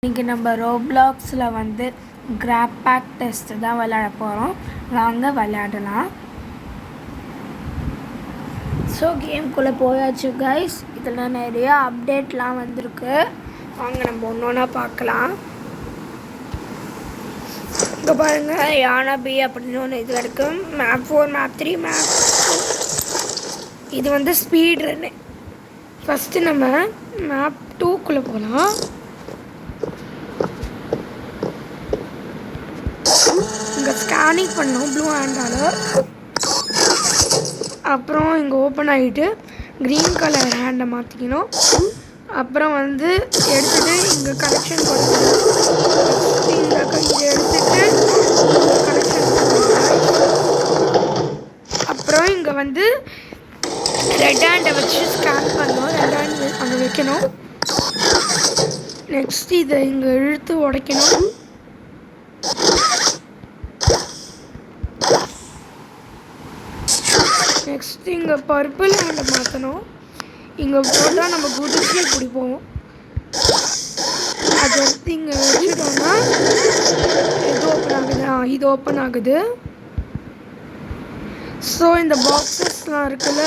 இன்றைக்கி நம்ம ரோப்ளாக்ஸில் வந்து கிராப் பேக் டெஸ்ட்டு தான் விளையாட போகிறோம். வாங்க விளையாடலாம். ஸோ கேம்குள்ளே போயாச்சு கைஸ். இதில் நிறைய அப்டேட்லாம் வந்திருக்கு. வாங்க நம்ம ஒன்று ஒன்றா பார்க்கலாம். இங்கே பாருங்கள், யானா பி அப்படின்னு ஒன்று இது வரைக்கும் மேப் 4, மேப் 3, மேப் 2. இது வந்து ஸ்பீட் ரன்னு. ஃபஸ்ட்டு நம்ம மேப் 2க்குள்ளே போகலாம். இங்கே ஸ்கேனிங் பண்ணோம் ப்ளூ ஹேண்டால். அப்புறம் இங்கே ஓப்பன் ஆகிட்டு க்ரீன் கலர் ஹேண்டை மாற்றிக்கணும். அப்புறம் வந்து எடுத்துகிட்டு இங்கே கனெக்ஷன் பண்ணணும். இதை எடுத்துகிட்டு கனெக்ஷன் பண்ணணும். அப்புறம் இங்கே வந்து ரெட் ஹேண்டை வச்சு ஸ்கேன் பண்ணணும். ரெட் ஹேண்ட் அங்கே வைக்கணும். நெக்ஸ்ட் இதை இங்கே இழுத்து உடைக்கணும். நெக்ஸ்ட் இங்கே பர்பிள் ஹேண்டை மாற்றணும். இங்கே போட்டால் நம்ம குதிச்சு இப்படி போவோம். அதை எடுத்து இங்கே வச்சுட்டோம்னா இது ஓப்பன் ஆகுது. இது ஓப்பன் ஆகுது. ஸோ இந்த பாக்ஸஸ்லாம் இருக்குல்ல,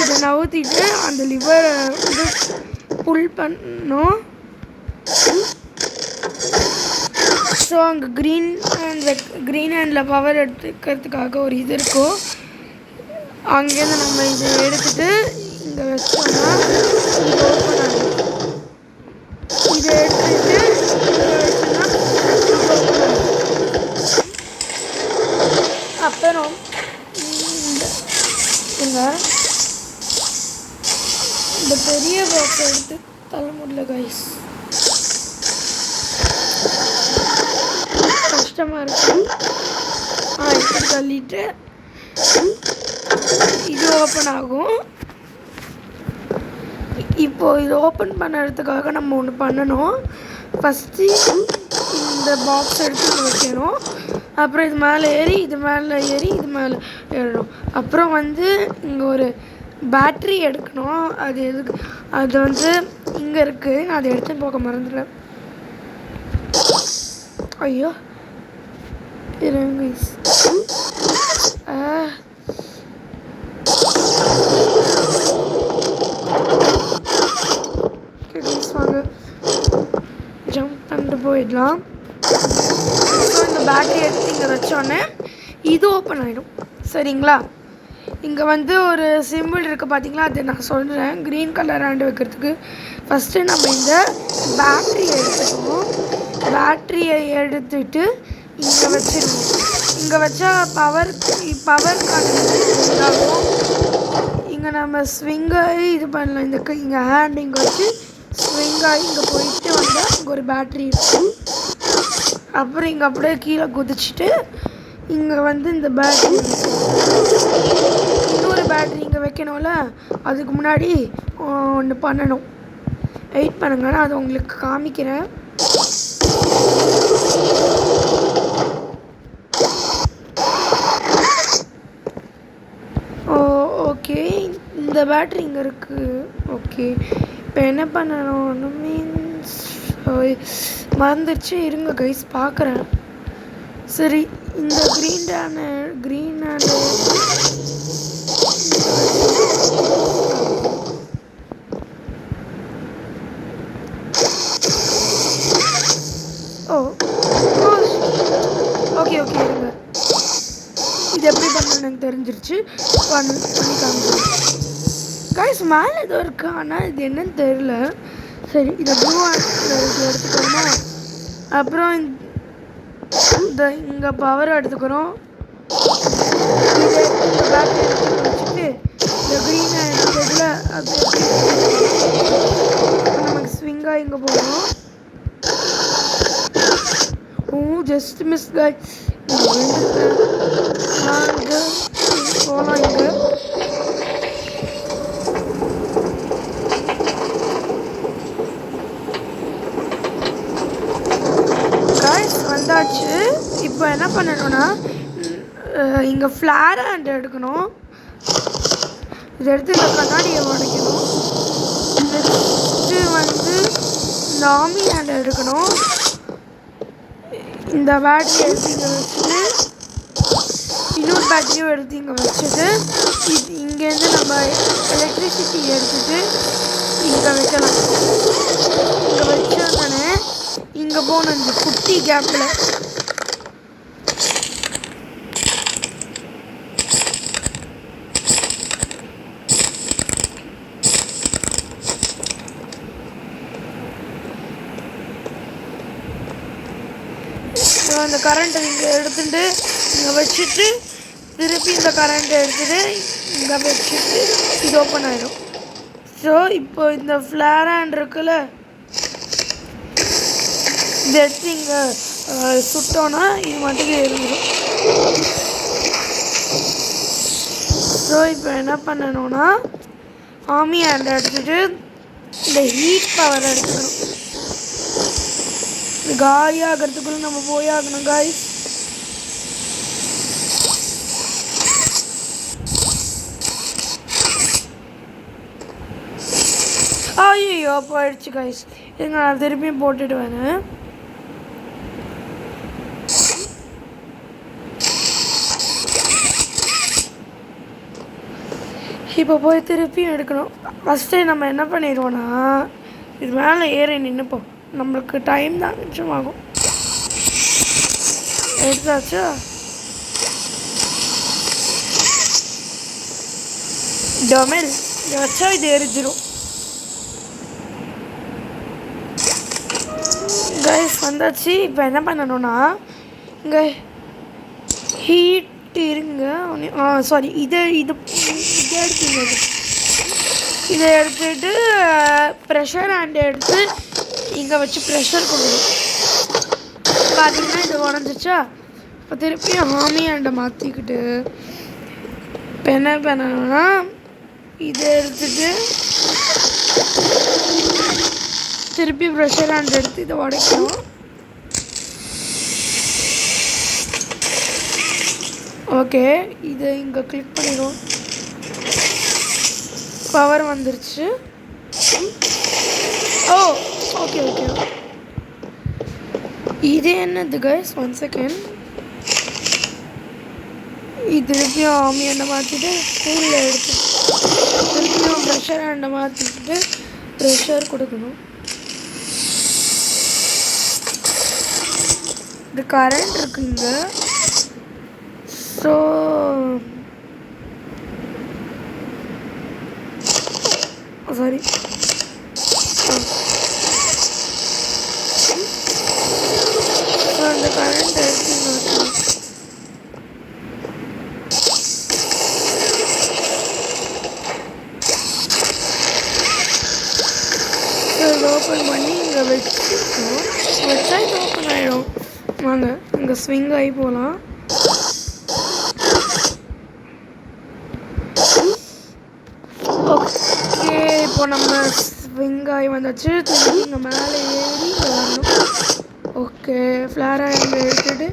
இதை நவுத்திட்டு அந்த லிவரை வந்து புல் பண்ணணும். ஸோ அங்கே க்ரீன் ஹேண்டில் பவர் எடுத்துக்கிறதுக்காக ஒரு இது இருக்கும். அங்கேருந்து நம்ம இதை எடுத்துகிட்டு இங்கே வச்சோம்னா இது ஓப்பன் ஆகும். இதை எடுத்துகிட்டு இங்கே வச்சோம்னா இது ஓப்பன் ஆகும். அப்புறம் இந்த பெரிய பாக்ஸை எடுத்து தள்ள முடியல கைஸ், கஷ்டமாக இருக்கும். இப்படி தள்ளிட்டு இது ஓப்பன் ஆகும். இப்போது இது ஓப்பன் பண்ணுறதுக்காக நம்ம ஒன்று பண்ணணும். ஃபஸ்ட்டு இந்த பாக்ஸ் எடுத்து வைக்கணும். அப்புறம் இது மேலே ஏறி இது மேலே ஏறி இது மேலே ஏறணும். அப்புறம் வந்து இங்கே ஒரு பேட்ரி எடுக்கணும். அது எதுக்கு, அது வந்து இங்கே இருக்குது. நான் அதை எடுத்து போக மறந்துடுறேன். ஐயோ இருங்க. வாங்க ஜம்ப் பண்ணிட்டு போயிடலாம். இந்த பேட்டரி எடுத்து இங்கே வச்சோடனே இது ஓப்பன் ஆகிடும். சரிங்களா? இங்கே வந்து ஒரு சிம்பிள் இருக்குது பார்த்தீங்களா, அது நான் சொல்கிறேன். க்ரீன் கலர் ஹேண்டு வைக்கிறதுக்கு ஃபஸ்ட்டு நம்ம இந்த பேட்டரியை எடுத்துக்கணும். பேட்டரியை எடுத்துட்டு இங்கே வச்சிடணும். இங்கே வச்சா பவர்க்கான இதாகும். இங்கே நம்ம ஸ்விங்காகி இது பண்ணலாம். இங்கே ஹேண்ட் இங்கே வச்சு ஸ்விங்காகி இங்கே போயிட்டு வந்தால் இங்கே ஒரு பேட்ரி இருக்கும். அப்புறம் இங்கே அப்படியே கீழே குதிச்சுட்டு இங்கே வந்து இந்த பேட்ரி இன்னொரு பேட்ரி இங்கே வைக்கணும்ல, அதுக்கு முன்னாடி ஒன்று பண்ணணும். வெயிட் பண்ணுங்க, நான் அதை உங்களுக்கு காமிக்கிறேன். ஓகே, இந்த பேட்ரி இங்கே இருக்குது. ஓகே, இப்போ என்ன பண்ணணும் மீன்ஸ் மறந்துடுச்சு. இருங்க கைஸ் பார்க்குறேன். சரி, இந்த க்ரீன் ஹேண்டு ஓகே இருங்க. இது எப்படி பண்ணணும்னு எனக்கு தெரிஞ்சிருச்சு. பண்ணி காமிக்கிறேன் கைஸ். மேலே ஏதோ இருக்கு, ஆனால் இது என்னன்னு தெரியல. சரி, இதை ப்ளூ ஹேண்டில் எடுத்துக்கிறோமா. அப்புறம் இந்த இங்கே பவர் எடுத்துக்கிறோம். இதை இந்த பேட்டரி வச்சுட்டு இந்த க்ரீன் ஹேண்ட் இதில் அது நமக்கு ஸ்விங்காக இங்கே போகணும். Just miss guys. இங்கே போகலாம். இங்கே வந்தாச்சு. இப்போ என்ன பண்ணணும்னா இங்கே ஃப்ளார் ஹேண்ட் எடுக்கணும். இதை எடுத்து இந்த கண்ணாடியை உடைக்கணும். நெக்ஸ்ட்டு வந்து இந்த இந்த ஆர்மி ஹேண்ட் எடுக்கணும். இந்த பேட்டரி எடுத்து இங்கே வச்சுட்டு இன்னொரு பேட்டரியும் எடுத்து இங்கே வச்சுட்டு இங்கேருந்து நம்ம எலக்ட்ரிசிட்டி எடுத்துகிட்டு இங்கே வைக்கலாம். இங்கே வச்சோடனே இங்கே போகணும் இந்த குட்டி கேப்பில். அந்த கரண்ட்டை இங்கே எடுத்துட்டு இங்கே வச்சுட்டு திருப்பி இந்த கரண்ட்டை எடுத்துகிட்டு இங்கே வச்சுட்டு இது ஓப்பன் ஆகிடும். ஸோ இப்போ இந்த ஃப்ளேர் ஹேண்ட் இருக்குல்ல, இதை எடுத்து இங்கே சுட்டோன்னா இது மட்டும் இருந்துடும். ஸோ இப்போ என்ன பண்ணணும்னா ஆர்மி ஹேண்டை எடுத்துகிட்டு இந்த ஹீட் பவர் எடுத்துக்கணும். இது காலியாகிறதுக்குள்ள நம்ம போயாகணும் காய்ஸ். ஐயோ போயிடுச்சு காய்ஸ். எங்க நான் திருப்பியும் போட்டுட்டு வரேன். இப்போ போய் திருப்பியும் எடுக்கணும். ஃபஸ்ட்டு நம்ம என்ன பண்ணிடுவோன்னா இது மேலே ஏறி நின்றுப்போம். நம்மளுக்கு டைம் தான் மிச்சமாகும். எடுத்தாச்சா? டொமெல் இதை வச்சா இது எரிஞ்சிடும். கைஸ் வந்தாச்சு. இப்போ என்ன பண்ணணும்னா இங்கே ஹீட் இருங்க. சாரி இதை எடுத்துங்க. இதை எடுத்துட்டு ப்ரெஷர் ஹேண்ட் எடுத்து இங்கே வச்சு ப்ரெஷர் கொடுக்கணும். பார்த்தீங்கன்னா இது உடஞ்சிச்சா? இப்போ திருப்பி ஆர்மி ஹேண்டை மாற்றிக்கிட்டு இப்போ என்ன பண்ணணும்னா இதை எடுத்துட்டு திருப்பி ப்ரெஷர் ஹேண்ட் எடுத்து இதை உடைக்கணும். ஓகே, இதை இங்கே கிளிக் பண்ணிடுவோம். பவர் வந்துருச்சு. ஓ ஓகே ஓகே. இது என்னது கைஸ்? 1 செகண்ட். இது திருப்பியும் ஆர்மி ஹேண்டை மாற்றிட்டு ஸ்கூலில் எடுத்து திருப்பியும் ப்ரெஷர் ஹேண்டை மாற்றிக்கிட்டு ப்ரெஷர் கொடுக்கணும். இது கரண்ட் இருக்குங்க. ஸோ சாரி அந்த கரண்ட் எடுத்து ஓப்பன் பண்ணி இங்கே வச்சுக்கணும். வச்சா இது ஓப்பன் ஆகிடும். வாங்க இங்கே ஸ்விங் ஆகி போகலாம். ஓகே, இப்போ நம்ம ஸ்விங் ஆகி வந்தாச்சு. திரும்பி இங்கே மேலே ஏறி விளாடணும். ஓகே, ஃப்ளார் ஹேண்ட் எடுத்துகிட்டு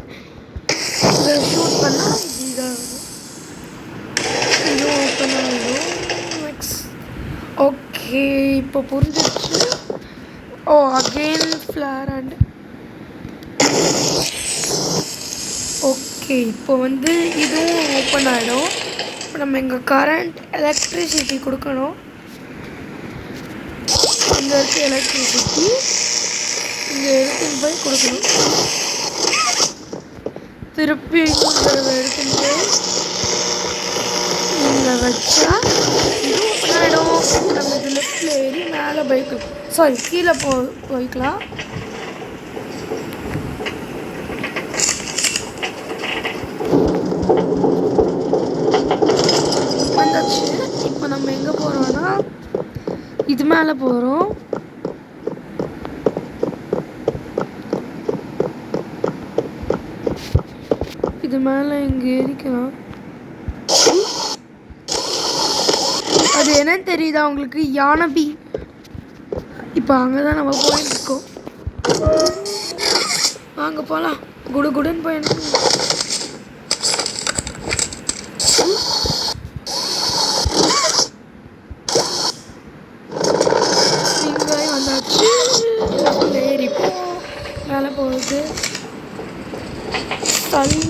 இதை ஷூட் பண்ணால் இது இதாகும். இதுவும் ஓப்பன் ஆகிடும். நெக்ஸ்ட் ஓகே, இப்போ புரிஞ்சிடுச்சு. ஓ அகெயின் ஃப்ளார் ஹேண்ட். ஓகே, இப்போ வந்து இதுவும் ஓப்பன் ஆகிடும். இப்போ நம்ம இங்கே கரண்ட் எலக்ட்ரிசிட்டி கொடுக்கணும். இங்கே இருக்க எலக்ட்ரிசிட்டி இங்கே எடுத்துன்னு போய் கொடுக்கணும். திருப்பி இன்னொரு தடவை எடுத்துன்னு போய் இங்கே வச்சா இது ஓப்பன் ஆகிடும். நம்ம இது லெஃப்டில் ஏறி மேலே போய்க்கலாம். சாரி கீழே போய்க்கலாம். வந்தாச்சு. இப்போ நம்ம எங்கே போகிறோன்னா இது மேலே போகிறோம். இது மேலே இங்கே ஏறிக்கலாம். அது என்னன்னு தெரியுதா உங்களுக்கு? யானபி. இப்போ அங்கே தான் நம்ம போயிருக்கோம். வாங்க போகலாம். குடுன்னு போயிருக்கோம். வந்தாச்சு. மேலே போகுது. தள்ளி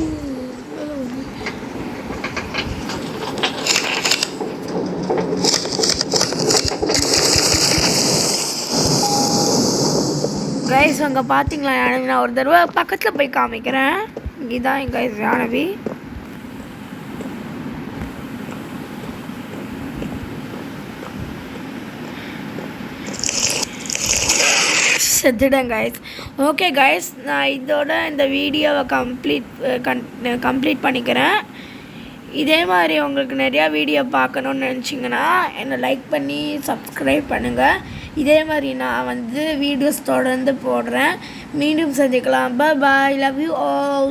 கைஸ் அங்கே பார்த்தீங்களா யானவி? நான் ஒரு தடவை பக்கத்தில் போய் காமிக்கிறேன். இதுதான் என் கைஸ் யானவி. செத்துட்டேன் கைஸ். ஓகே கைஸ், நான் இதோட இந்த வீடியோவை கம்ப்ளீட் பண்ணிக்கிறேன். இதே மாதிரி உங்களுக்கு நிறையா வீடியோ பார்க்கணுன்னு நினச்சிங்கன்னா என்னை லைக் பண்ணி சப்ஸ்கிரைப் பண்ணுங்கள். இதே மாதிரி நான் வந்து வீடியோஸ் தொடர்ந்து போடுறேன். மீண்டும் சந்திக்கலாம். பாய், லவ் யூ ஆல்.